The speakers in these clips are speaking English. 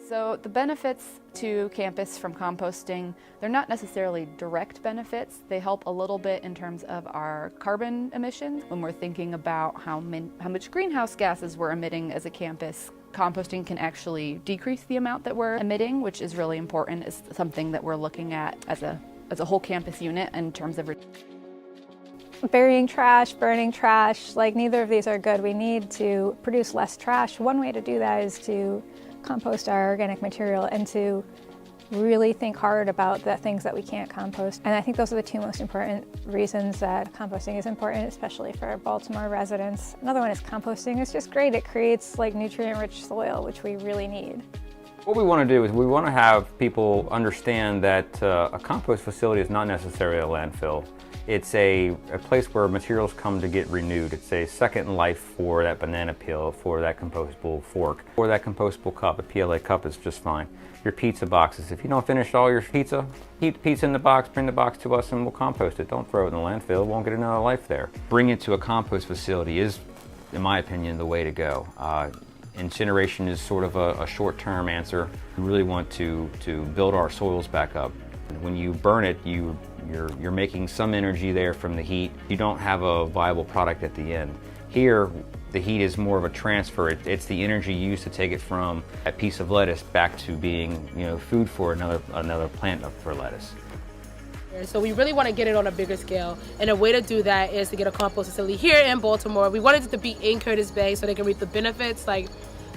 So the benefits to campus from composting, they're not necessarily direct benefits. They help a little bit in terms of our carbon emissions. When we're thinking about how much greenhouse gases we're emitting as a campus, composting can actually decrease the amount that we're emitting, which is really important. It's something that we're looking at as a whole campus unit in terms of burying trash, burning trash, like neither of these are good. We need to produce less trash. One way to do that is to compost our organic material and to really think hard about the things that we can't compost. And I think those are the two most important reasons that composting is important, especially for Baltimore residents. Another one is composting is just great. It creates like nutrient-rich soil, which we really need. What we want to do is we want to have people understand that a compost facility is not necessarily a landfill. It's a place where materials come to get renewed. It's a second life for that banana peel, for that compostable fork, for that compostable cup. A PLA cup is just fine. Your pizza boxes. If you don't finish all your pizza, keep the pizza in the box, bring the box to us and we'll compost it. Don't throw it in the landfill. It won't get another life there. Bring it to a compost facility is, in my opinion, the way to go. Incineration is sort of a short-term answer. We really want to build our soils back up. When you burn it, you're making some energy there from the heat. You don't have a viable product at the end. Here, the heat is more of a transfer. It's the energy used to take it from a piece of lettuce back to being, food for another plant for lettuce. So we really want to get it on a bigger scale, and a way to do that is to get a compost facility here in Baltimore. We wanted it to be in Curtis Bay so they can reap the benefits, like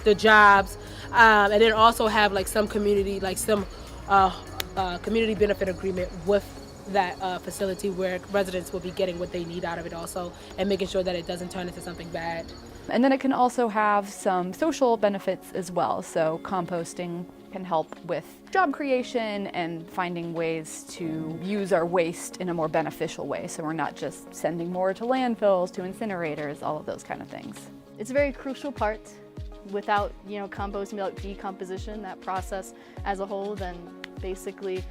the jobs, and then also have like some community, community benefit agreement with that facility where residents will be getting what they need out of it also, and making sure that it doesn't turn into something bad. And then it can also have some social benefits as well. So composting can help with job creation and finding ways to use our waste in a more beneficial way. So we're not just sending more to landfills, to incinerators, all of those kind of things. It's a very crucial part. Without, composting, without decomposition, that process as a whole, then basically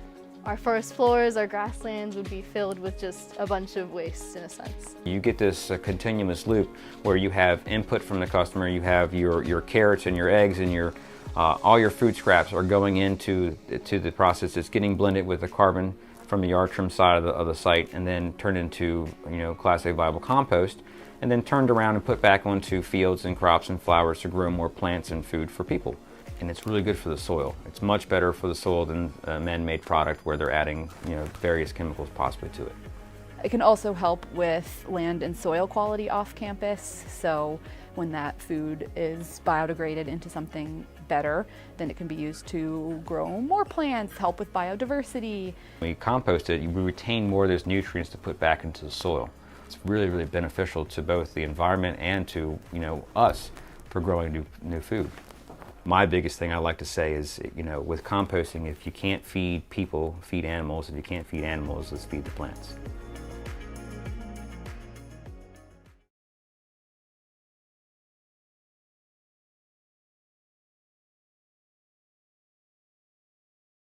our forest floors, our grasslands would be filled with just a bunch of waste in a sense. You get this continuous loop where you have input from the customer, you have your carrots and your eggs and all your food scraps are going into the process. It's getting blended with the carbon from the yard trim side of the site and then turned into Class A viable compost, and then turned around and put back onto fields and crops and flowers to grow more plants and food for people. And it's really good for the soil. It's much better for the soil than a man-made product where they're adding various chemicals possibly to it. It can also help with land and soil quality off campus. So when that food is biodegraded into something better, then it can be used to grow more plants, help with biodiversity. When you compost it, you retain more of those nutrients to put back into the soil. It's really, really beneficial to both the environment and to us for growing new food. My biggest thing I like to say is, with composting, if you can't feed people, feed animals. If you can't feed animals, let's feed the plants.